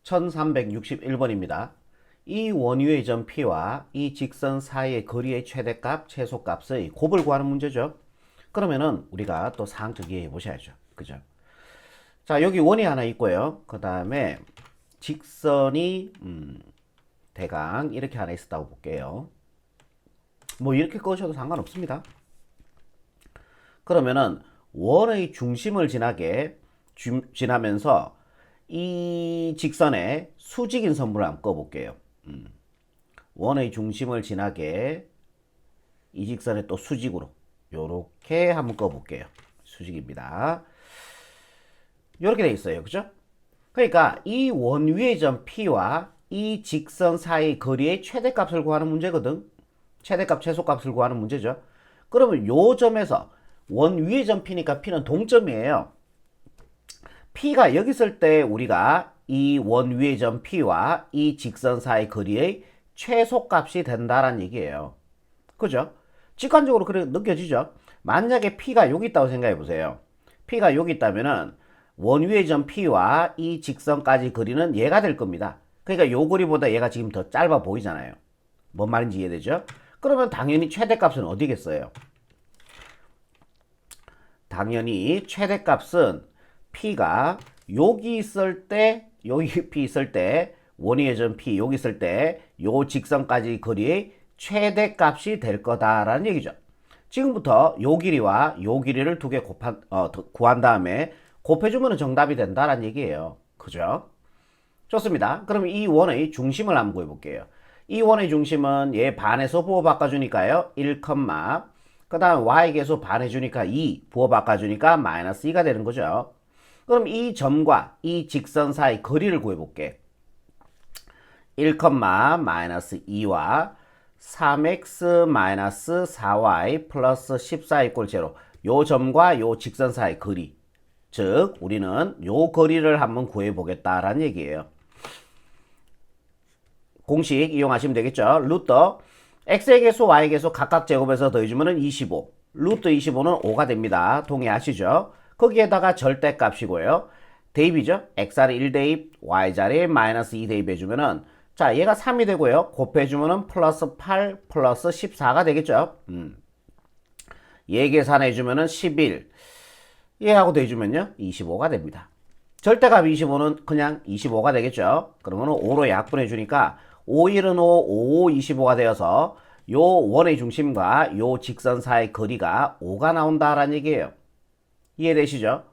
1361번입니다. 이 원위의 점 P와 이 직선 사이의 거리의 최대값, 최소값의 곱을 구하는 문제죠. 그러면은 우리가 또 상적 이해해 보셔야죠. 그죠? 자, 여기 원이 하나 있고요. 그 다음에 직선이 대강 이렇게 하나 있었다고 볼게요. 뭐 이렇게 꺼셔도 상관없습니다. 그러면은 원의 중심을 지나면서 이 직선에 수직인 선분을 한번 꺼볼게요. 원의 중심을 지나게 이 직선에 또 수직으로 요렇게 한번 꺼볼게요. 수직입니다. 요렇게 돼 있어요. 그죠? 그러니까 이 원 위의 점 P와 이 직선 사이 거리의 최대값을 구하는 문제거든. 최대값, 최소값을 구하는 문제죠. 그러면 요 점에서 원 위의 점 P니까 P는 동점이에요. P가 여기 있을 때 우리가 이 원 위의 점 P와 이 직선 사이 거리의 최소값이 된다는 얘기예요. 그죠? 직관적으로 그렇게 느껴지죠? 만약에 P가 여기 있다고 생각해 보세요. P가 여기 있다면은 원 위의 점 P와 이 직선까지 거리는 얘가 될 겁니다. 그러니까 요 거리보다 얘가 지금 더 짧아 보이잖아요. 뭔 말인지 이해되죠? 그러면 당연히 최대값은 어디겠어요? 당연히 최대값은 P가 여기 있을 때, 여기 P 있을 때, 원위의 점 P 여기 있을 때, 요 직선까지 거리의 최대값이 될 거다라는 얘기죠. 지금부터 요 길이와 요 길이를 두 개 구한 다음에 곱해주면 정답이 된다라는 얘기예요. 그죠? 좋습니다. 그럼 이 원의 중심을 한번 구해볼게요. 이 원의 중심은 얘 반에서 부호 바꿔주니까요. 1, 그 다음 y계수 반해주니까 2, 부호 바꿔주니까 마이너스 2가 되는 거죠. 그럼 이 점과 이 직선 사이 거리를 구해볼게. 1, 마이너스 2와 3x 마이너스 4y 플러스 14 이꼴 제로. 요 점과 요 직선 사이 거리. 즉 우리는 요 거리를 한번 구해보겠다라는 얘기예요. 공식 이용하시면 되겠죠. 루트 x의 개수 y의 개수 각각 제곱해서 더해주면 25. 루트 25는 5가 됩니다. 동의하시죠? 거기에다가 절대값이고요. 대입이죠. x자리 1대입 y자리 마이너스 2 대입해주면은 자 얘가 3이 되고요. 곱해주면은 플러스 8 플러스 14가 되겠죠. 얘 계산해주면은 11. 얘하고 더해주면요 25가 됩니다. 절대값 25는 그냥 25가 되겠죠. 그러면 5로 약분해 주니까 5, 1은 5, 5, 25가 되어서 요 원의 중심과 요 직선 사이의 거리가 5가 나온다라는 얘기예요. 이해되시죠?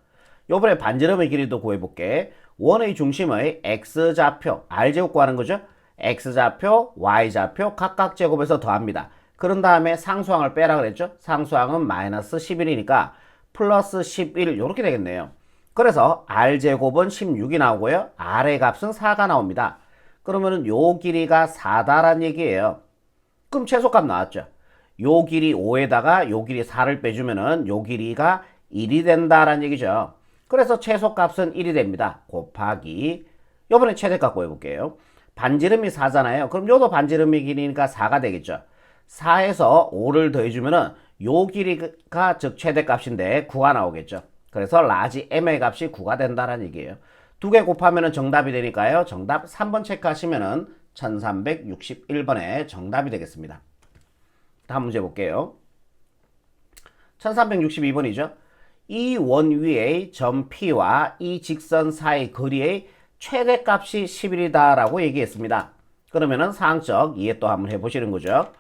요번에 반지름의 길이도 구해볼게. 원의 중심의 x좌표, r제곱 구하는 거죠. x좌표, y좌표 각각 제곱해서 더합니다. 그런 다음에 상수항을 빼라 그랬죠. 상수항은 마이너스 11이니까 플러스 11 이렇게 되겠네요. 그래서 r제곱은 16이 나오고요. r의 값은 4가 나옵니다. 그러면 요 길이가 4다란 얘기예요. 그럼 최소값 나왔죠. 요 길이 5에다가 요 길이 4를 빼주면은 요 길이가 1이 된다란 얘기죠. 그래서 최소값은 1이 됩니다. 곱하기 요번에 최대값 구해볼게요. 반지름이 4잖아요. 그럼 요도 반지름의 길이니까 4가 되겠죠. 4에서 5를 더해주면은 요 길이가 즉 최대값인데 9가 나오겠죠. 그래서 라지 m의 값이 9가 된다는 얘기예요. 두 개 곱하면 정답이 되니까요. 정답 3번 체크하시면 1361번에 정답이 되겠습니다. 다음 문제 볼게요. 1362번이죠. 이 원 위의 점 P와 이 직선 사이 거리의 최대값이 10이다 라고 얘기했습니다. 그러면은 상적 이해 또 한번 해보시는 거죠.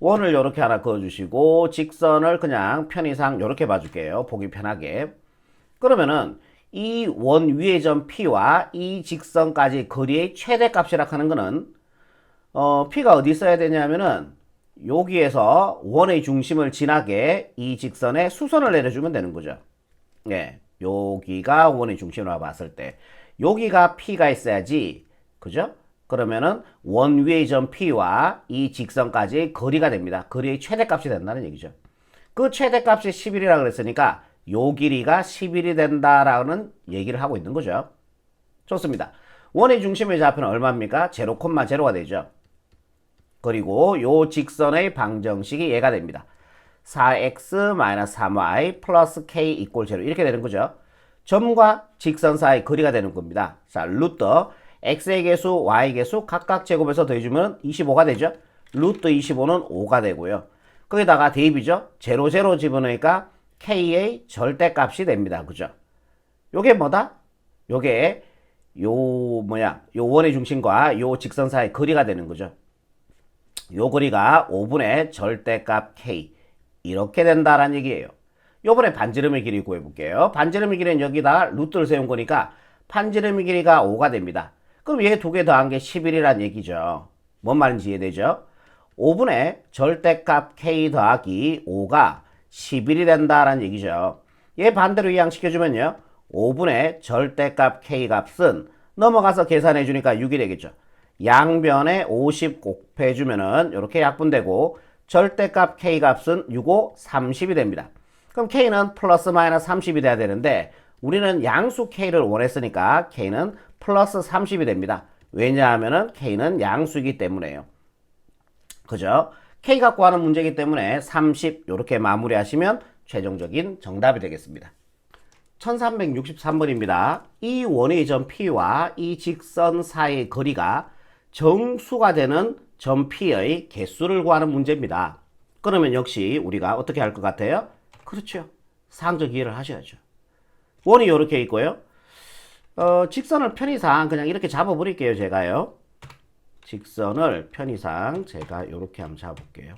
원을 이렇게 하나 그어주시고 직선을 그냥 편의상 이렇게 봐줄게요. 보기 편하게. 그러면은 이 원 위의 점 P와 이 직선까지 거리의 최대값이라 하는 거는 P가 어디 있어야 되냐면은 여기에서 원의 중심을 지나게 이 직선에 수선을 내려주면 되는 거죠. 예, 여기가 원의 중심으로 봤을 때 여기가 P가 있어야지. 그죠? 그러면은 원 위의 점 P와 이 직선까지 거리가 됩니다. 거리의 최대값이 된다는 얘기죠. 그 최대값이 10이라 그랬으니까 요 길이가 10일이 된다라는 얘기를 하고 있는 거죠. 좋습니다. 원의 중심의 좌표는 얼마입니까? 0,0가 되죠. 그리고 요 직선의 방정식이 얘가 됩니다. 4x-3y 플러스 k 이꼴 0 이렇게 되는 거죠. 점과 직선 사이 거리가 되는 겁니다. 자, 루트 x의 개수, y의 개수 각각 제곱해서 더해주면 25가 되죠. 루트 25는 5가 되고요. 거기다가 대입이죠. 0, 0 집어넣으니까 k의 절대값이 됩니다. 그죠? 요게 뭐다? 요게 요 원의 중심과 요 직선 사이 거리가 되는 거죠. 요 거리가 5분의 절대값 k 이렇게 된다라는 얘기예요. 요번에 반지름의 길이 구해볼게요. 반지름의 길이는 여기다 루트를 세운 거니까 반지름의 길이가 5가 됩니다. 그럼 얘 두 개 더한 게 11이란 얘기죠. 뭔 말인지 이해되죠? 5분의 절대값 k 더하기 5가 11이 된다라는 얘기죠. 얘 반대로 이항시켜주면요. 5분의 절대값 k 값은 넘어가서 계산해 주니까 6이 되겠죠. 양변에 50 곱해주면은 이렇게 약분되고 절대값 k 값은 6, 5, 30이 됩니다. 그럼 k는 플러스 마이너스 30이 돼야 되는데 우리는 양수 k를 원했으니까 k는 플러스 30이 됩니다. 왜냐하면은 k는 양수이기 때문에요. 그죠? k 갖고 하는 문제이기 때문에 30 이렇게 마무리하시면 최종적인 정답이 되겠습니다. 1363번입니다. 이 원의 점 P와 이 직선 사이의 거리가 정수가 되는 점 P의 개수를 구하는 문제입니다. 그러면 역시 우리가 어떻게 할 것 같아요? 그렇죠. 상적 이해를 하셔야죠. 원이 이렇게 있고요. 직선을 편의상 그냥 이렇게 잡아버릴게요. 제가요. 직선을 편의상 제가 이렇게 한번 잡아볼게요.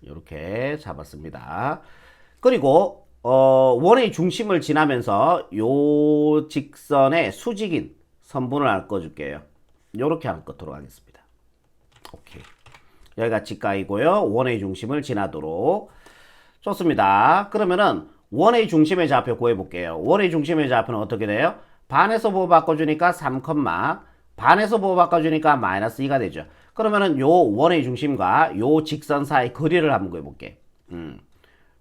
이렇게 잡았습니다. 그리고 원의 중심을 지나면서 요 직선의 수직인 선분을 하나 꺼줄게요. 이렇게 한번 꺼도록 하겠습니다. 오케이. 여기가 직각이고요. 원의 중심을 지나도록. 좋습니다. 그러면은 원의 중심의 좌표 구해볼게요. 원의 중심의 좌표는 어떻게 돼요? 반에서 부호 바꿔주니까 3, 반에서 부호 바꿔주니까 마이너스 2가 되죠. 그러면은 요 원의 중심과 요 직선 사이 거리를 한번 구해볼게.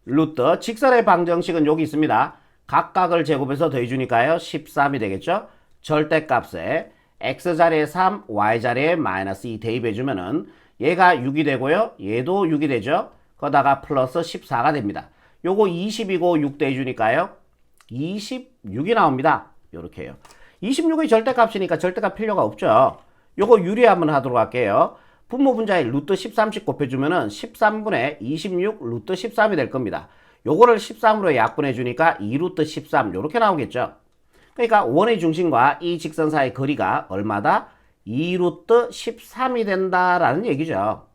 루트 직선의 방정식은 여기 있습니다. 각각을 제곱해서 더해주니까요 13이 되겠죠. 절대값에 x자리에 3, y자리에 마이너스 2 대입해주면은 얘가 6이 되고요. 얘도 6이 되죠. 거다가 플러스 14가 됩니다. 요거 20이고 6 대해주니까요 26이 나옵니다. 요렇게요. 26의 절대값이니까 절대값 필요가 없죠. 요거 유리 한번 하도록 할게요. 분모 분자에 루트 13씩 곱해주면은 13분의 26 루트 13이 될 겁니다. 요거를 13으로 약분해 주니까 2 루트 13 요렇게 나오겠죠. 그러니까 원의 중심과 이 직선 사이의 거리가 얼마다? 2 루트 13이 된다라는 얘기죠.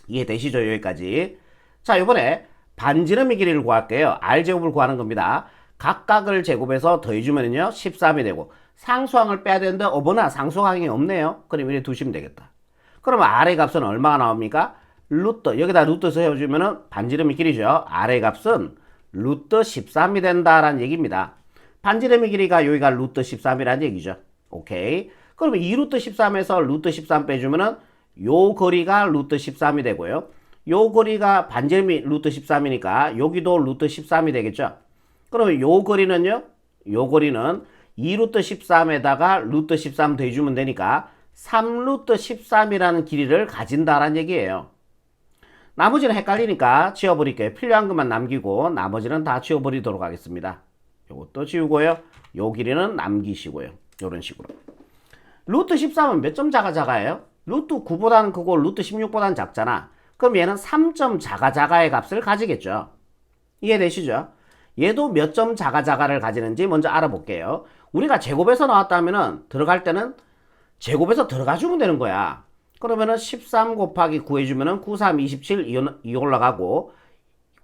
이해되시죠? 여기까지. 자, 이번에 반지름의 길이를 구할게요. R제곱을 구하는 겁니다. 각각을 제곱해서 더해주면요 13이 되고 상수항을 빼야 되는데 어머나 상수항이 없네요. 그럼 이렇게 두시면 되겠다. 그러면 R의 값은 얼마가 나옵니까? 루트, 여기다 루트 세워주면은 반지름의 길이죠. R의 값은 루트 13이 된다라는 얘기입니다. 반지름의 길이가 여기가 루트 13이라는 얘기죠. 오케이. 그러면 2 루트 13에서 루트 13 빼주면은 요 거리가 루트 13이 되고요. 요 거리가 반지름이 루트 13이니까 여기도 루트 13이 되겠죠. 그러면 요 거리는요? 요 거리는 2 루트 13에다가 루트 13 더해주면 되니까 3 루트 13이라는 길이를 가진다라는 얘기예요. 나머지는 헷갈리니까 지워버릴게요. 필요한 것만 남기고 나머지는 다 지워버리도록 하겠습니다. 요것도 지우고요. 요 길이는 남기시고요. 요런 식으로. 루트 13은 몇 점 작아요? 루트 9보다는 크고 루트 16보다는 작잖아. 그럼 얘는 3점 작아의 값을 가지겠죠. 이해되시죠? 얘도 몇 점 작아를 가지는지 먼저 알아볼게요. 우리가 제곱에서 나왔다면은 들어갈 때는 제곱에서 들어가주면 되는 거야. 그러면은 13 곱하기 9 해주면은 9, 3, 27 2 올라가고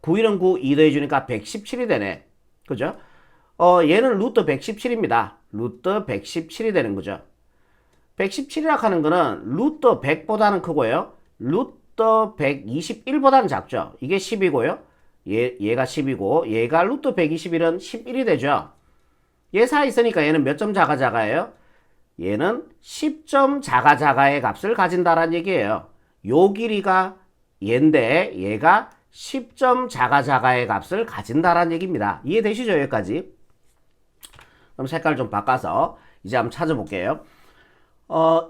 9, 1은 9, 2 더해주니까 117이 되네. 그죠? 얘는 루트 117입니다. 루트 117이 되는 거죠. 117이라 하는 거는 루트 100보다는 크고요. 루트 121보다는 작죠. 이게 10이고요. 얘가 10이고 얘가 루트 121은 11이 되죠. 얘 사이 있으니까 얘는 몇 점 작아예요? 얘는 10점 작아의 값을 가진다라는 얘기예요. 요 길이가 얘인데 얘가 10점 작아의 값을 가진다라는 얘기입니다. 이해되시죠? 여기까지. 그럼 색깔 좀 바꿔서 이제 한번 찾아볼게요.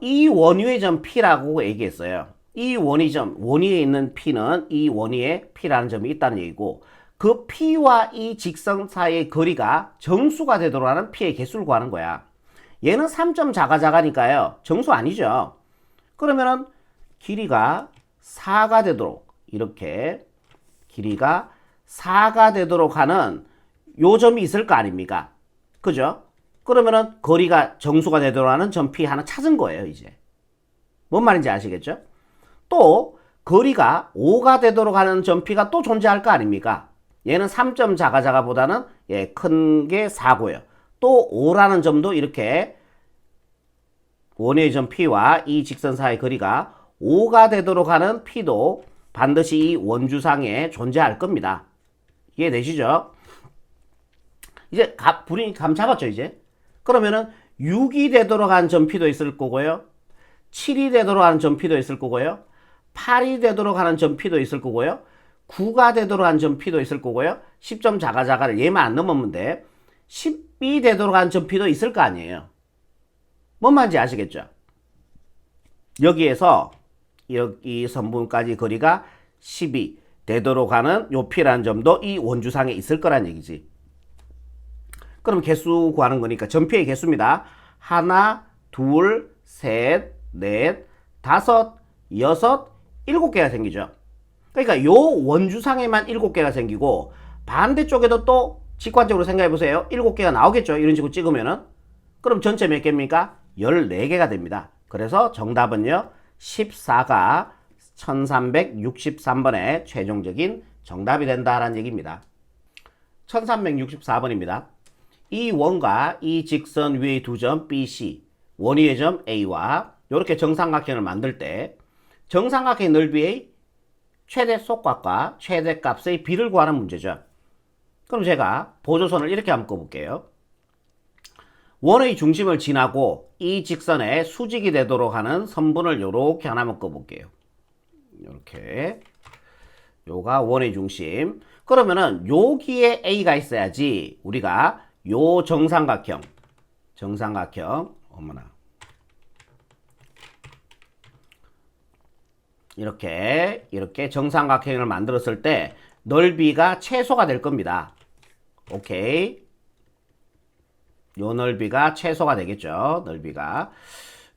이 원위의 점 P라고 얘기했어요. 이 원위에 있는 P는 이 원위에 P라는 점이 있다는 얘기고 그 P와 이 직선 사이의 거리가 정수가 되도록 하는 P의 개수를 구하는 거야. 얘는 3점 자가니까요. 정수 아니죠. 그러면은 길이가 4가 되도록 이렇게 길이가 4가 되도록 하는 요 점이 있을 거 아닙니까? 그죠? 그러면은 거리가 정수가 되도록 하는 점 P 하나 찾은 거예요, 이제. 뭔 말인지 아시겠죠? 또 거리가 5가 되도록 하는 점 P가 또 존재할 거 아닙니까? 얘는 3점 자가보다는 큰 게 4고요. 또 5라는 점도 이렇게 원의 점 P와 이 직선 사이의 거리가 5가 되도록 하는 P도 반드시 이 원주상에 존재할 겁니다. 이해되시죠? 이제 불이 감 잡았죠, 이제? 그러면은 6이 되도록 하는 점 P도 있을 거고요. 7이 되도록 하는 점 P도 있을 거고요. 8이 되도록 하는 점 P도 있을 거고요. 9가 되도록 하는 점 P도 있을 거고요. 10점 자가를 얘만 안 넘으면 돼. 10이 되도록 하는 점 P도 있을 거 아니에요. 뭔 말인지 아시겠죠? 여기에서 여기 선분까지 거리가 10이 되도록 하는 요 P라는 점도 이 원주상에 있을 거란 얘기지. 그럼 개수 구하는 거니까 점 P의 개수입니다. 하나, 둘, 셋, 넷, 다섯, 여섯, 7개가 생기죠. 그러니까 요 원주상에만 7개가 생기고 반대쪽에도 또 직관적으로 생각해 보세요. 7개가 나오겠죠. 이런 식으로 찍으면은. 그럼 전체 몇 개입니까? 14개가 됩니다. 그래서 정답은요. 14가 1363번의 최종적인 정답이 된다라는 얘기입니다. 1364번입니다. 이 원과 이 직선 위의 두 점 BC, 원위의 점 A와 이렇게 정삼각형을 만들 때 정삼각형 넓이의 최대 속각과 최대 값의 비를 구하는 문제죠. 그럼 제가 보조선을 이렇게 한번 꺼볼게요. 원의 중심을 지나고 이 직선에 수직이 되도록 하는 선분을 이렇게 하나만 꺼볼게요. 이렇게 요가 원의 중심. 그러면은 여기에 A가 있어야지 우리가 요 정삼각형 어머나 이렇게 정삼각형을 만들었을 때 넓이가 최소가 될 겁니다. 오케이. 요 넓이가 최소가 되겠죠. 넓이가.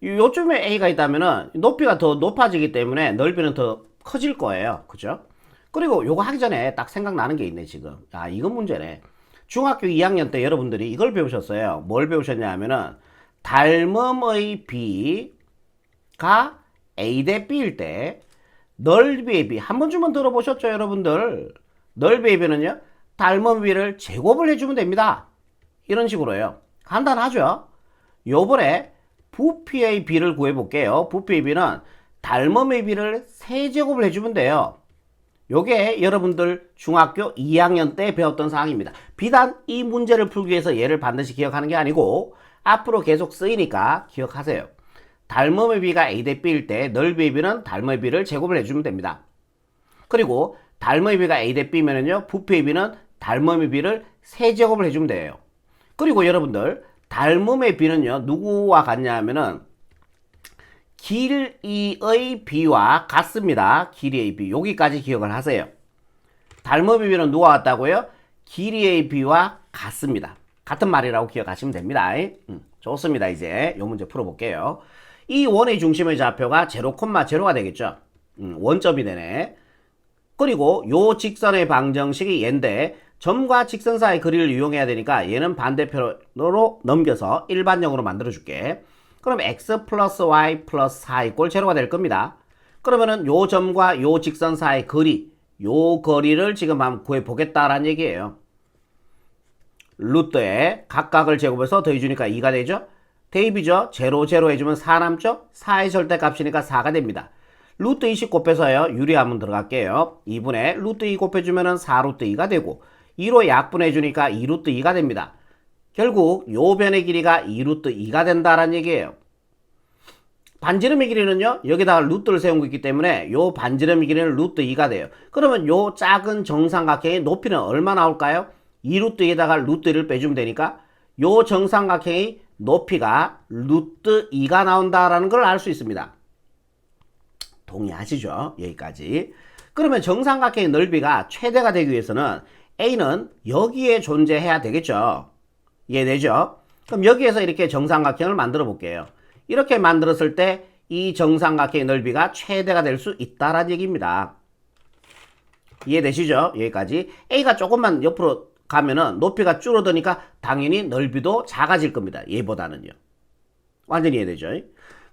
요쯤에 A가 있다면은 높이가 더 높아지기 때문에 넓이는 더 커질 거예요. 그죠? 그리고 요거 하기 전에 딱 생각나는 게 있네, 지금. 아, 이건 문제네. 중학교 2학년 때 여러분들이 이걸 배우셨어요. 뭘 배우셨냐 하면은 닮음의 B가 A 대 B일 때 넓이의 B 한 번쯤은 들어보셨죠, 여러분들? 넓이의 B는요, 닮음의 B를 제곱을 해주면 됩니다. 이런 식으로요. 간단하죠? 요번에 부피의 B를 구해볼게요. 부피의 B는 닮음의 B를 세제곱을 해주면 돼요. 요게 여러분들 중학교 2학년 때 배웠던 사항입니다. 비단 이 문제를 풀기 위해서 얘를 반드시 기억하는 게 아니고 앞으로 계속 쓰이니까 기억하세요. 닮음의 B가 A 대 B일 때 넓이의 B는 닮음의 B를 제곱을 해주면 됩니다. 그리고 닮음의 B가 A 대 B면은요, 부피의 B는 닮음의 B를 세제곱을 해주면 돼요. 그리고 여러분들 닮음의 B는요, 누구와 같냐 하면은 길이의 B와 같습니다. 길이의 B. 여기까지 기억을 하세요. 닮음의 B는 누구와 같다고요? 길이의 B와 같습니다. 같은 말이라고 기억하시면 됩니다. 좋습니다. 이제 이 문제 풀어볼게요. 이 원의 중심의 좌표가 0,0가 되겠죠. 원점이 되네. 그리고 요 직선의 방정식이 얘인데 점과 직선 사이의 거리를 이용해야 되니까 얘는 반대편으로 넘겨서 일반형으로 만들어줄게. 그럼 x 플러스 y 플러스 4 이꼴 제로가 될 겁니다. 그러면은 요 점과 요 직선 사이의 거리, 요 거리를 지금 한번 구해보겠다라는 얘기예요. 루트에 각각을 제곱해서 더해주니까 2가 되죠. 대입이죠. 0, 0 해주면 4 남죠. 4의 절대값이니까 4가 됩니다. 루트 20 곱해서요. 유리함은 들어갈게요. 2분의 루트 2 곱해주면 4 루트 2가 되고 2로 약분해주니까 2 루트 2가 됩니다. 결국 요 변의 길이가 2 루트 2가 된다라는 얘기예요. 반지름의 길이는요, 여기다가 루트를 세운 거 있기 때문에 요 반지름의 길이는 루트 2가 돼요. 그러면 요 작은 정삼각형의 높이는 얼마 나올까요? 2 루트 2에다가 루트 1을 빼주면 되니까 요 정삼각형의 높이가 루트 2가 나온다라는 걸 알 수 있습니다. 동의하시죠? 여기까지. 그러면 정삼각형의 넓이가 최대가 되기 위해서는 A는 여기에 존재해야 되겠죠. 이해되죠? 그럼 여기에서 이렇게 정삼각형을 만들어 볼게요. 이렇게 만들었을 때 이 정삼각형의 넓이가 최대가 될 수 있다라는 얘기입니다. 이해되시죠? 여기까지. A가 조금만 옆으로 가면은 높이가 줄어드니까 당연히 넓이도 작아질 겁니다. 얘보다는요. 완전히 이해되죠?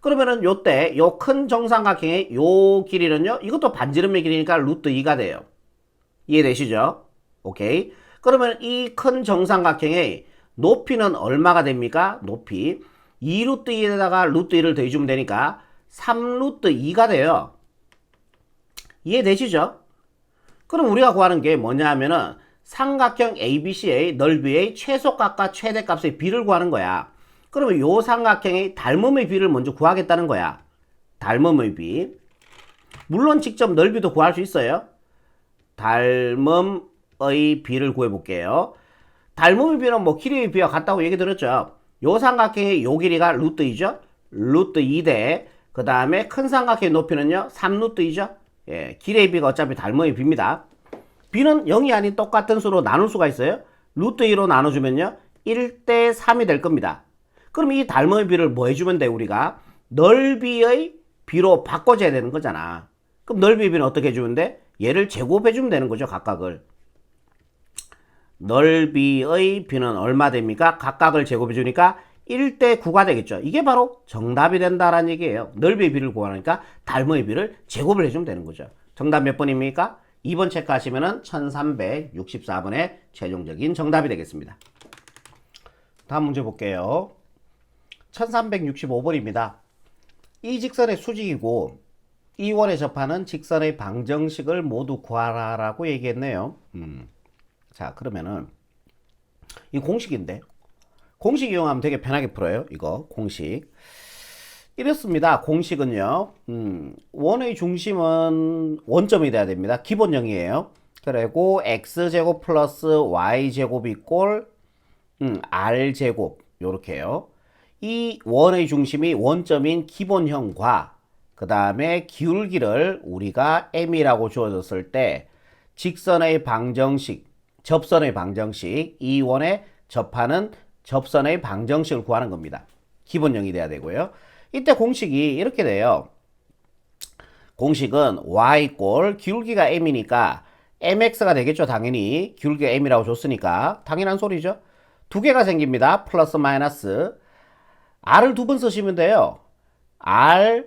그러면은 요때 요 큰 정삼각형의 요 길이는요, 이것도 반지름의 길이니까 루트 2가 돼요. 이해되시죠? 오케이. 그러면 이 큰 정삼각형의 높이는 얼마가 됩니까? 높이 2루트 2에다가 루트 2를 더해주면 되니까 3루트 2가 돼요. 이해되시죠? 그럼 우리가 구하는 게 뭐냐 하면은 삼각형 ABC의 넓이의 최소값과 최대값의 비를 구하는 거야. 그러면 요 삼각형의 닮음의 비를 먼저 구하겠다는 거야. 닮음의 비. 물론 직접 넓이도 구할 수 있어요. 닮음의 비를 구해볼게요. 닮음의 비는 뭐 길이의 비와 같다고 얘기 들었죠. 요 삼각형의 요 길이가 루트 2죠. 루트 2대 그 다음에 큰 삼각형의 높이는요 3루트 2죠. 예, 길이의 비가 어차피 닮음의 비입니다. 비는 0이 아닌 똑같은 수로 나눌 수가 있어요. 루트 2로 나눠주면요 1대 3이 될 겁니다. 그럼 이 닮음의 비를 뭐 해주면 돼? 우리가 넓이의 비로 바꿔줘야 되는 거잖아. 그럼 넓이의 비는 어떻게 해주면 돼? 얘를 제곱해주면 되는 거죠. 각각을. 넓이의 비는 얼마 됩니까? 각각을 제곱해주니까 1대 9가 되겠죠. 이게 바로 정답이 된다라는 얘기예요. 넓이의 비를 구하니까 닮음의 비를 제곱을 해주면 되는 거죠. 정답 몇 번입니까? 2번 체크하시면 1364번의 최종적인 정답이 되겠습니다. 다음 문제 볼게요. 1365번입니다. 이 직선의 수직이고 이 원에 접하는 직선의 방정식을 모두 구하라라고 얘기했네요. 자, 그러면은 이 공식인데 공식 이용하면 되게 편하게 풀어요. 이거 공식 이렇습니다. 공식은요 원의 중심은 원점이 돼야 됩니다. 기본형이에요. 그리고 x제곱 플러스 y제곱이 꼴 r제곱 요렇게요. 이 원의 중심이 원점인 기본형과 그 다음에 기울기를 우리가 m이라고 주어졌을 때 직선의 방정식 접선의 방정식, 이 원에 접하는 접선의 방정식을 구하는 겁니다. 기본형이 돼야 되고요. 이때 공식이 이렇게 돼요. 공식은 y꼴 기울기가 m이니까 mx가 되겠죠. 당연히 기울기가 m이라고 줬으니까 당연한 소리죠. 두 개가 생깁니다. 플러스 마이너스 r을 두 번 쓰시면 돼요. r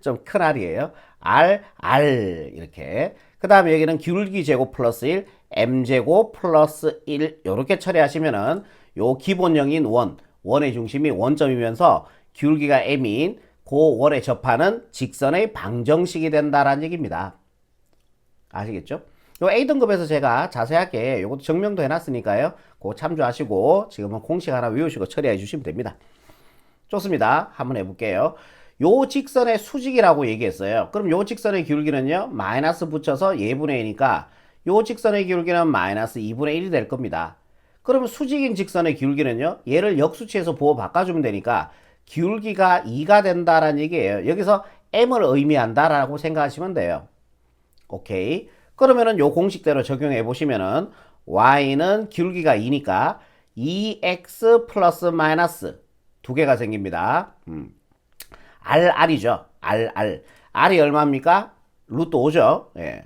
좀 큰 r이에요. r 이렇게. 그 다음에 여기는 기울기 제곱 플러스 1 m제곱 플러스 1 이렇게 처리하시면은 요 기본형인 원의 중심이 원점이면서 기울기가 m인 그 원에 접하는 직선의 방정식이 된다라는 얘기입니다. 아시겠죠? 요 A등급에서 제가 자세하게 요것도 증명도 해놨으니까요. 그거 참조하시고 지금은 공식 하나 외우시고 처리해 주시면 됩니다. 좋습니다. 한번 해볼게요. 요 직선의 수직이라고 얘기했어요. 그럼 요 직선의 기울기는요 마이너스 붙여서 예분의 2니까 요 직선의 기울기는 마이너스 2분의 1이 될 겁니다. 그러면 수직인 직선의 기울기는요 얘를 역수치해서 부호 바꿔주면 되니까 기울기가 2가 된다라는 얘기예요. 여기서 m을 의미한다라고 생각하시면 돼요. 오케이. 그러면은 요 공식대로 적용해 보시면은 y는 기울기가 2니까 2x 플러스 마이너스 두 개가 생깁니다. r이죠. r이 얼마입니까? 루트 5죠. 예.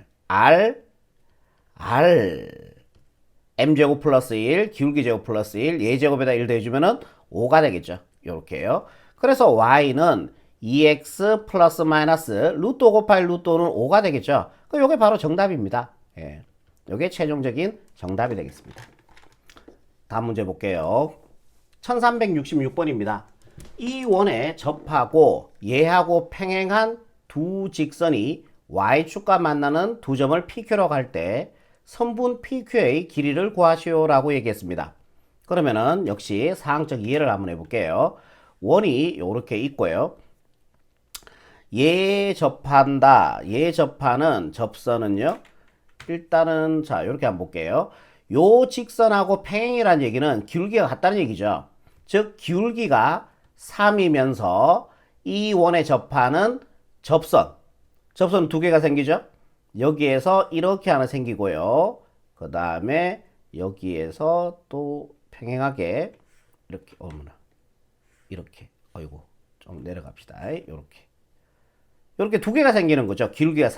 m제곱 플러스 1, 기울기 제곱 플러스 1, 예제곱에다 1 더해주면은 5가 되겠죠. 요렇게요. 그래서 y는 2x 플러스 마이너스 루트 5 곱하기 루트 5는 5가 되겠죠. 그럼 요게 바로 정답입니다. 예. 요게 최종적인 정답이 되겠습니다. 다음 문제 볼게요. 1366번입니다. 이 원에 접하고 얘하고 평행한 두 직선이 y축과 만나는 두 점을 PQ라고 할 때 선분 PQ의 길이를 구하시오라고 얘기했습니다. 그러면은 역시 사항적 이해를 한번 해볼게요. 원이 이렇게 있고요. 얘 접한다. 얘 접하는 접선은요. 일단은 자 이렇게 한번 볼게요. 요 직선하고 평행이라는 얘기는 기울기가 같다는 얘기죠. 즉 기울기가 3이면서 이 원에 접하는 접선 두 개가 생기죠. 여기에서 이렇게 하나 생기고요. 그 다음에 여기에서 또 평행하게 이렇게 어머나 이렇게 어이고 좀 내려갑시다. 이렇게 두 개가 생기는 거죠. 기울기가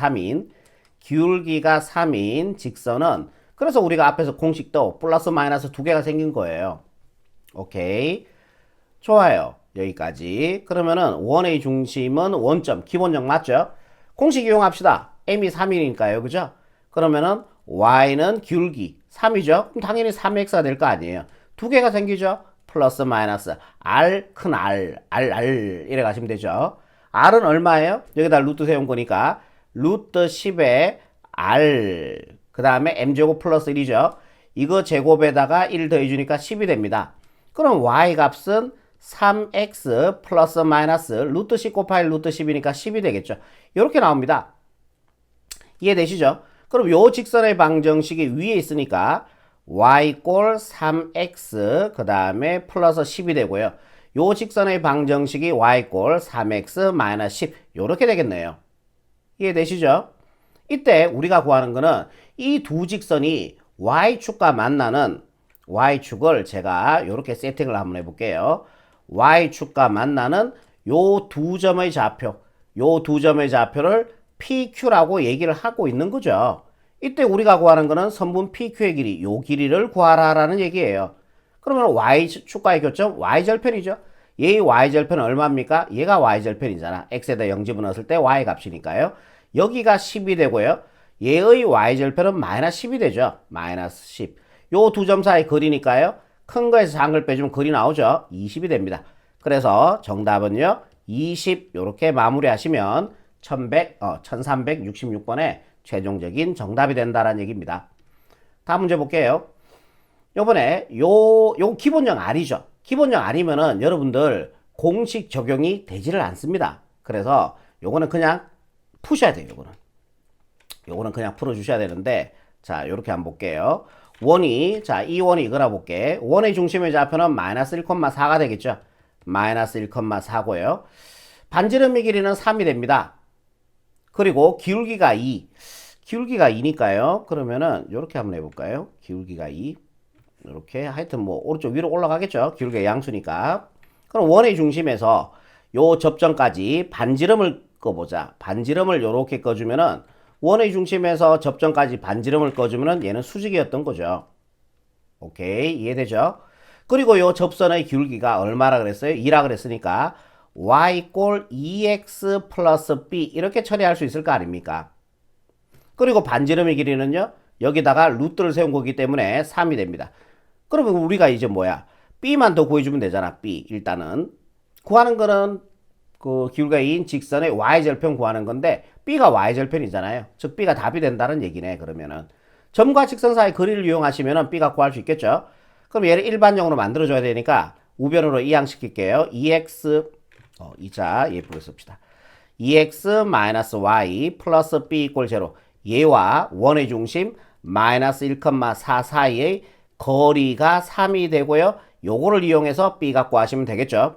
3인 직선은 그래서 우리가 앞에서 공식도 플러스 마이너스 두 개가 생긴 거예요. 오케이. 좋아요. 여기까지. 그러면은 원의 중심은 원점, 기본점 맞죠? 공식 이용합시다. m이 3이니까요. 그죠? 그러면은 y는 기울기 3이죠? 그럼 당연히 3x가 될 거 아니에요. 두 개가 생기죠? 플러스 마이너스 r 큰 r 이래 가시면 되죠. r은 얼마예요? 여기다 루트 세운 거니까 루트 10에 r 그 다음에 m제곱 플러스 1이죠. 이거 제곱에다가 1 더해주니까 10이 됩니다. 그럼 y 값은 3x 플러스 마이너스 루트 10 곱하기 루트 10이니까 10이 되겠죠. 이렇게 나옵니다. 이해되시죠? 그럼 요 직선의 방정식이 위에 있으니까 y 꼴 3x 그 다음에 플러스 10이 되고요. 요 직선의 방정식이 y 꼴 3x 마이너스 10 요렇게 되겠네요. 이해되시죠? 이때 우리가 구하는 거는 이 두 직선이 y축과 만나는 y축을 제가 이렇게 세팅을 한번 해볼게요. y축과 만나는 요 두 점의 좌표, 요 두 점의 좌표를 PQ라고 얘기를 하고 있는 거죠. 이때 우리가 구하는 거는 선분 PQ의 길이, 요 길이를 구하라라는 얘기예요. 그러면 y축과의 교점, y절편이죠. 얘의 y절편은 얼마입니까? 얘가 y절편이잖아. x에다 0 집어넣었을 때 y 값이니까요. 여기가 10이 되고요. 얘의 y절편은 마이너스 10이 되죠. 마이너스 10. 요 두 점 사이 거리니까요. 큰 거에서 작은 걸 빼주면 거리 나오죠. 20이 됩니다. 그래서 정답은요. 20 요렇게 마무리하시면 1366번의 최종적인 정답이 된다는 얘기입니다. 다음 문제 볼게요. 요번에 요 기본형 R이죠. 기본형 R이면은 여러분들 공식 적용이 되지를 않습니다. 그래서 요거는 그냥 푸셔야 돼요. 요거는 그냥 풀어주셔야 되는데, 자, 요렇게 한번 볼게요. 자, 이 원이 이거라 볼게. 원의 중심의 좌표는 마이너스 1,4가 되겠죠. 마이너스 1,4고요. 반지름의 길이는 3이 됩니다. 그리고 기울기가 2. 기울기가 2니까요. 그러면은 요렇게 한번 해볼까요? 기울기가 2. 이렇게 하여튼 뭐 오른쪽 위로 올라가겠죠. 기울기가 양수니까. 그럼 원의 중심에서 요 접점까지 반지름을 꺼보자. 반지름을 요렇게 꺼주면은 원의 중심에서 접점까지 반지름을 꺼주면은 얘는 수직이었던 거죠. 오케이, 이해되죠? 그리고 요 접선의 기울기가 얼마라 그랬어요? 2라 그랬으니까 y 꼴 2x 플러스 b 이렇게 처리할 수 있을 거 아닙니까? 그리고 반지름의 길이는요, 여기다가 루트를 세운 거기 때문에 3이 됩니다. 그러면 우리가 이제 뭐야? b만 더 구해주면 되잖아. b 일단은 구하는 거는 그 기울기가 2인 직선의 y절편 구하는 건데 b가 y절편이잖아요. 즉 b가 답이 된다는 얘기네. 그러면은 점과 직선 사이 거리를 이용하시면은 b가 구할 수 있겠죠. 그럼 얘를 일반형으로 만들어줘야 되니까 우변으로 이항시킬게요. 2x 이자 예쁘게 씁시다. 2x-y 플러스 b 이꼴 0. 얘와 원의 중심 마이너스 1,4 사이의 거리가 3이 되고요. 요거를 이용해서 b 갖고 하시면 되겠죠.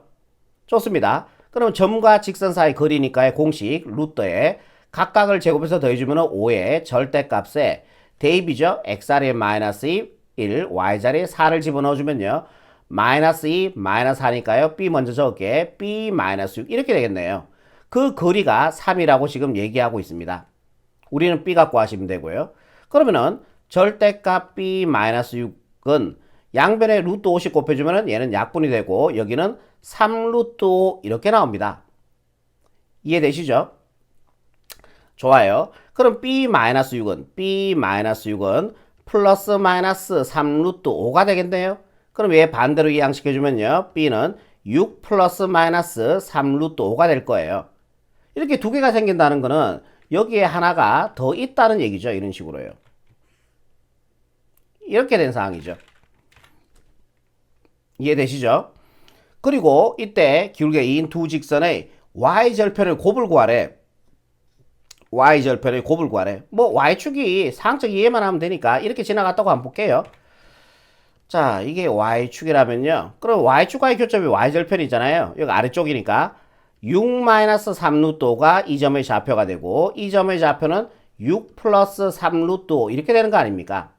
좋습니다. 그럼 점과 직선 사이 거리니까의 공식 루트에 각각을 제곱해서 더해주면 5의 절대값에 대입이죠. x자리에 마이너스 2, 1, y자리에 4를 집어넣어주면요. 마이너스 2, 마이너스 4니까요. b 먼저 적을게. b 마이너스 6 이렇게 되겠네요. 그 거리가 3이라고 지금 얘기하고 있습니다. 우리는 b 갖고 하시면 되고요. 그러면은 절대값 b 마이너스 6은 양변에 루트 50 곱해주면 얘는 약분이 되고 여기는 3 루트 5 이렇게 나옵니다. 이해되시죠? 좋아요. 그럼 b-6은 플러스 마이너스 3 루트 5가 되겠네요. 그럼 얘 반대로 이항시켜주면요. b는 6 플러스 마이너스 3 루트 5가 될 거예요. 이렇게 두 개가 생긴다는 거는 여기에 하나가 더 있다는 얘기죠. 이런 식으로요. 이렇게 된 상황이죠. 이해되시죠? 그리고 이때 기울기가 2인 두 직선의 y절편의 곱을 구하래. y절편의 곱을 구하래. 뭐 y축이 상적 이해만 하면 되니까 이렇게 지나갔다고 한번 볼게요. 자, 이게 y축이라면요. 그럼 y축과의 교점이 y절편이잖아요. 여기 아래쪽이니까 6-3 루트 5가 이 점의 좌표가 되고 이 점의 좌표는 6 플러스 3 루트 5 이렇게 되는 거 아닙니까?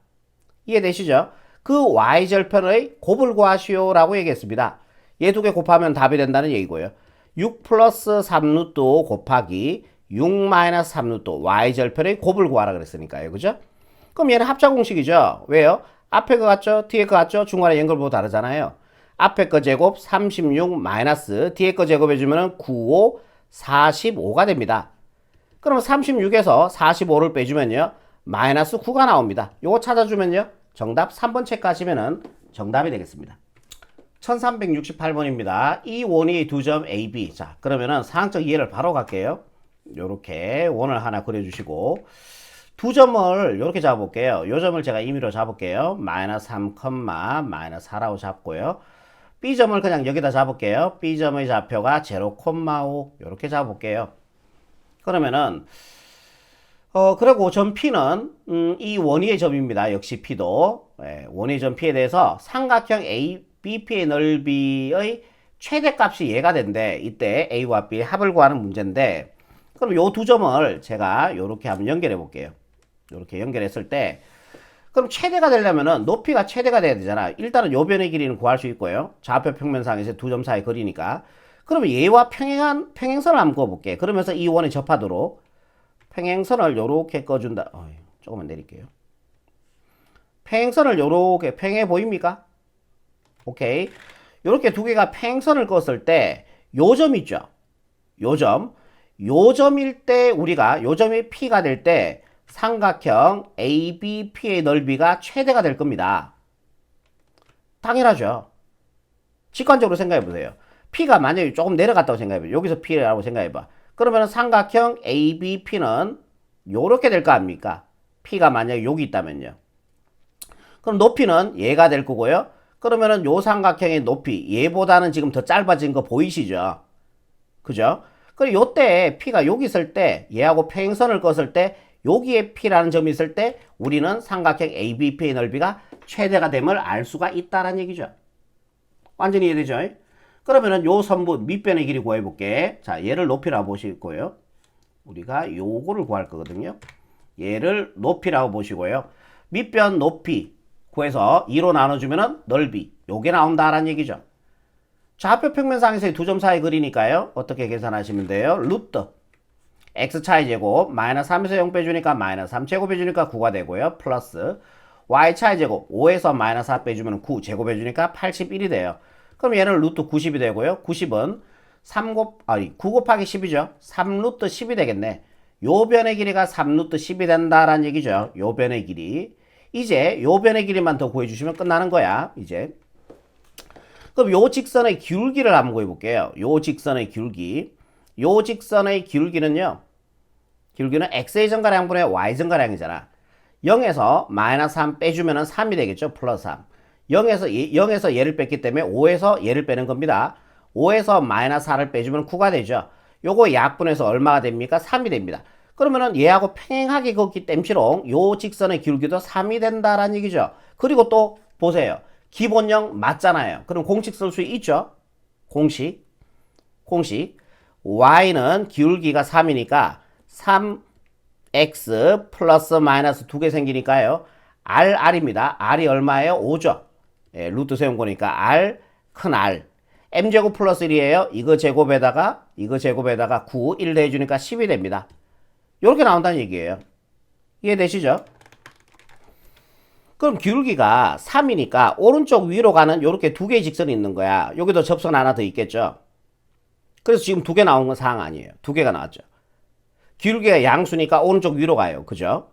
이해되시죠? 그 y절편의 곱을 구하시오라고 얘기했습니다. 얘 두 개 곱하면 답이 된다는 얘기고요. 6 플러스 3 루트 5 곱하기 6 마이너스 3 루트 5 y절편의 곱을 구하라 그랬으니까요. 그죠? 그럼 얘는 합작공식이죠. 왜요? 앞에 거 같죠? 뒤에 거 같죠? 중간에 연결보고 다르잖아요. 앞에 거 제곱 36 마이너스 뒤에 거 제곱해주면 95, 45가 됩니다. 그러면 36에서 45를 빼주면요. 마이너스 9가 나옵니다. 요거 찾아주면요. 정답 3번 체크하시면 정답이 되겠습니다. 1368번입니다. 이 원이 두 점 AB. 자, 그러면은 상황적 이해를 바로 갈게요. 요렇게 원을 하나 그려주시고 두 점을 이렇게 잡아볼게요. 요 점을 제가 임의로 잡을게요. 마이너스 3, 마이너스 4라고 잡고요. B점을 그냥 여기다 잡을게요. B점의 좌표가 0,5 이렇게 잡아볼게요. 그러면은 그리고 점 P는 이 원위의 점입니다. 역시 P도 원위의 점 P에 대해서 삼각형 ABP의 넓이의 최대값이 얘가 된대. 이때 A와 B의 합을 구하는 문제인데 그럼 요 두 점을 제가 요렇게 한번 연결해 볼게요. 요렇게 연결했을 때 그럼 최대가 되려면은 높이가 최대가 돼야 되잖아. 일단은 요 변의 길이는 구할 수 있고요. 좌표 평면상에서 두 점 사이 거리니까. 그러면 얘와 평행선을 한번 그어볼게. 그러면서 이 원에 접하도록 평행선을 요렇게 꺼준다. 조금만 내릴게요. 평행선을 요렇게 평행해 보입니까? 오케이. 요렇게 두 개가 평행선을 그었을 때 요 점 있죠. 요 점일 때 우리가 요 점이 P가 될 때 삼각형 ABP의 넓이가 최대가 될 겁니다. 당연하죠. 직관적으로 생각해 보세요. P가 만약에 조금 내려갔다고 생각해 봐요. 여기서 P라고 생각해 봐. 그러면 삼각형 ABP는 요렇게 될 거 아닙니까? P가 만약에 여기 있다면요. 그럼 높이는 얘가 될 거고요. 그러면은 요 삼각형의 높이 얘보다는 지금 더 짧아진 거 보이시죠? 그죠? 그리고 요때 P가 여기 있을 때 얘하고 평행선을 그었을 때 여기에 P라는 점이 있을 때 우리는 삼각형 ABP의 넓이가 최대가 됨을 알 수가 있다는 얘기죠. 완전히 이해되죠? 그러면은 요 선분 밑변의 길이 구해볼게. 자, 얘를 높이라고 보실 거예요. 우리가 요거를 구할 거거든요. 얘를 높이라고 보시고요. 밑변 높이 구해서 2로 나눠주면은 넓이. 요게 나온다라는 얘기죠. 좌표 평면상에서의 두 점 사이 거리니까요. 어떻게 계산하시면 돼요? 루트 x차의 제곱 마이너스 3에서 0 빼주니까 마이너스 3 제곱해주니까 9가 되고요. 플러스 y차의 제곱 5에서 마이너스 4 빼주면 9 제곱해주니까 81이 돼요. 그럼 얘는 루트 90이 되고요. 90은 9 곱하기 10이죠. 3 루트 10이 되겠네. 요 변의 길이가 3 루트 10이 된다라는 얘기죠. 요 변의 길이. 이제 요 변의 길이만 더 구해주시면 끝나는 거야. 이제. 그럼 요 직선의 기울기를 한번 구해볼게요. 요 직선의 기울기. 요 직선의 기울기는요. 기울기는 x의 정가량분의 y 정가량이잖아. 0에서 마이너스 3 빼주면 3이 되겠죠. 플러스 3. 0에서 얘를 뺐기 때문에 5에서 얘를 빼는 겁니다. 5에서 마이너스 4를 빼주면 9가 되죠. 요거 약분해서 얼마가 됩니까? 3이 됩니다. 그러면은 얘하고 평행하게 걷기 땜시롱 요 직선의 기울기도 3이 된다라는 얘기죠. 그리고 또 보세요. 기본형 맞잖아요. 그럼 공식 쓸 수 있죠. 공식 y는 기울기가 3이니까 3x 플러스 마이너스 2개 생기니까요. r입니다. r이 얼마예요? 5죠. 예, 루트 세운 거니까 r 큰 R m제곱 플러스 1이에요. 이거 제곱에다가 9 1 더해주니까 10이 됩니다. 이렇게 나온다는 얘기예요. 이해되시죠? 그럼 기울기가 3이니까 오른쪽 위로 가는 이렇게 두 개의 직선이 있는 거야. 여기도 접선 하나 더 있겠죠. 그래서 지금 두 개 나온 건 상황 아니에요. 두 개가 나왔죠. 기울기가 양수니까 오른쪽 위로 가요. 그죠?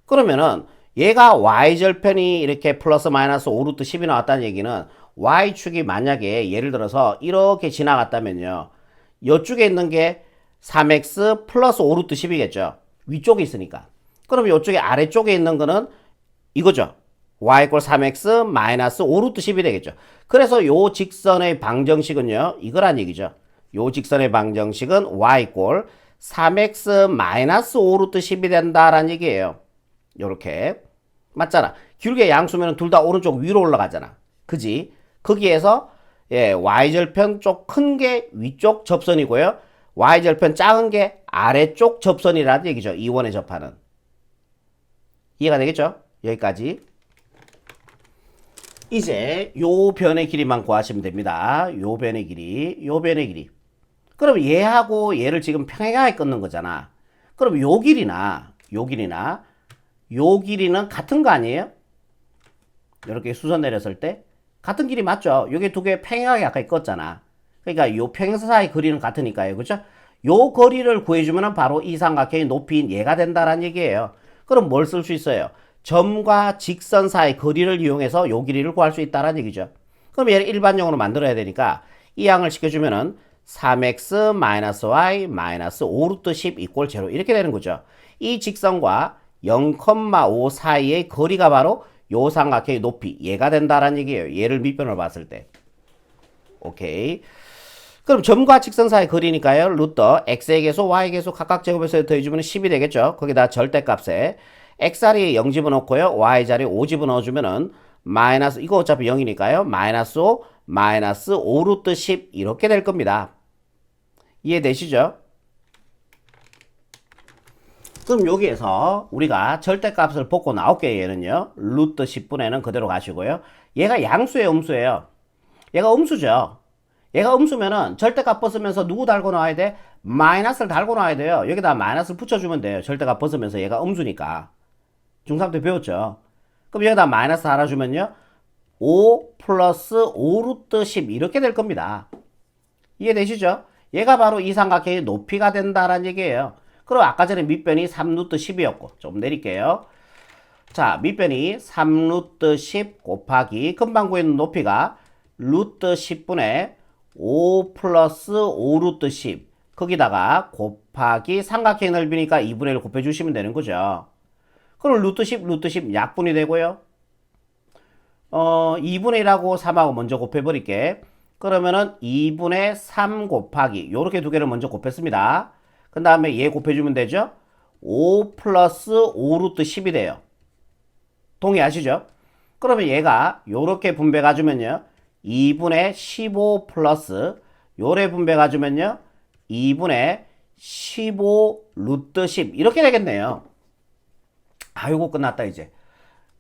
그러면은 얘가 y절편이 이렇게 플러스 마이너스 5루트 10이 나왔다는 얘기는 y축이 만약에 예를 들어서 이렇게 지나갔다면요. 이쪽에 있는 게 3x 플러스 5루트 10이겠죠. 위쪽에 있으니까. 그럼 이쪽에 아래쪽에 있는 거는 이거죠. y 이꼴 3x 마이너스 5루트 10이 되겠죠. 그래서 요 직선의 방정식은요. 이거란 얘기죠. 요 직선의 방정식은 y 이꼴 3x 마이너스 5루트 10이 된다라는 얘기예요. 요렇게. 맞잖아. 기울기의 양수면 둘 다 오른쪽 위로 올라가잖아. 그지? 거기에서 y절편 쪽 큰 게 위쪽 접선이고요. y절편 작은 게 아래쪽 접선이라는 얘기죠. 이원에 접하는. 이해가 되겠죠? 여기까지. 이제 요 변의 길이만 구하시면 됩니다. 요 변의 길이, 요 변의 길이. 그럼 얘하고 얘를 지금 평행하게 끊는 거잖아. 그럼 요 길이나 요 길이나 요 길이는 같은 거 아니에요? 이렇게 수선 내렸을 때 같은 길이 맞죠? 요게 두 개 평행하게 아까 껐잖아. 그러니까 요 평행선 사이 거리는 같으니까요. 그죠? 요 거리를 구해주면 바로 이 삼각형의 높이인 얘가 된다라는 얘기예요. 그럼 뭘 쓸 수 있어요? 점과 직선 사이 거리를 이용해서 요 길이를 구할 수 있다라는 얘기죠. 그럼 얘를 일반형으로 만들어야 되니까 이 양을 시켜주면은 3x-y-5루트 10 이꼴 제로 이렇게 되는 거죠. 이 직선과 0,5 사이의 거리가 바로 요 삼각형의 높이 얘가 된다라는 얘기예요. 얘를 밑변으로 봤을 때. 오케이. 그럼 점과 직선 사이 거리니까요. 루터 x의 계수, y의 계수 각각 제곱해서 더해주면 10이 되겠죠. 거기다 절대값에 x 자리에 0 집어넣고요. y 자리에 5 집어넣어주면은 마이너스 이거 어차피 0이니까요. 마이너스 5, 마이너스 5루트 10 이렇게 될 겁니다. 이해되시죠? 그럼 여기에서 우리가 절대값을 뽑고 나올게요. 얘는요. 루트 10분의는 그대로 가시고요. 얘가 양수예요, 음수예요? 얘가 음수죠. 얘가 음수면은 절대값 벗으면서 누구 달고 나와야 돼? 마이너스를 달고 나와야 돼요. 여기다 마이너스를 붙여주면 돼요. 절대값 벗으면서 얘가 음수니까. 중3 때 배웠죠. 그럼 여기다 마이너스 달아주면요. 5 플러스 5루트 10 이렇게 될 겁니다. 이해되시죠? 얘가 바로 이 삼각형의 높이가 된다라는 얘기예요. 그럼 아까 전에 밑변이 3루트 10이었고 좀 내릴게요. 자, 밑변이 3루트 10 곱하기 금방 구했는 높이가 루트 10분의 5 플러스 5루트 10 거기다가 곱하기 삼각형 넓이니까 2분의 1 곱해주시면 되는 거죠. 그럼 루트 10 약분이 되고요. 2분의 1하고 3하고 먼저 곱해버릴게. 그러면은 2분의 3 곱하기 요렇게 두 개를 먼저 곱했습니다. 그 다음에 얘 곱해주면 되죠. 5 플러스 5루트 10이 돼요. 동의하시죠? 그러면 얘가 요렇게 분배 가주면요. 2분의 15 플러스 요래 분배 가주면요. 2분의 15 루트 10 이렇게 되겠네요. 아이고 끝났다 이제.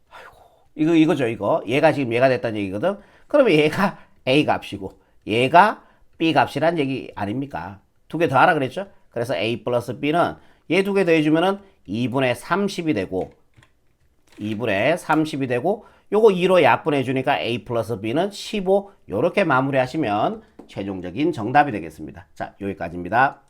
아이고 이거죠 이거. 얘가 지금 얘가 됐다는 얘기거든. 그러면 얘가 A 값이고 얘가 B 값이란 얘기 아닙니까? 두 개 더 하라 그랬죠? 그래서 A 플러스 B는 얘 두 개 더해주면은 2분의 30이 되고 2분의 30이 되고 요거 2로 약분해 주니까 A 플러스 B는 15 요렇게 마무리하시면 최종적인 정답이 되겠습니다. 자 여기까지입니다.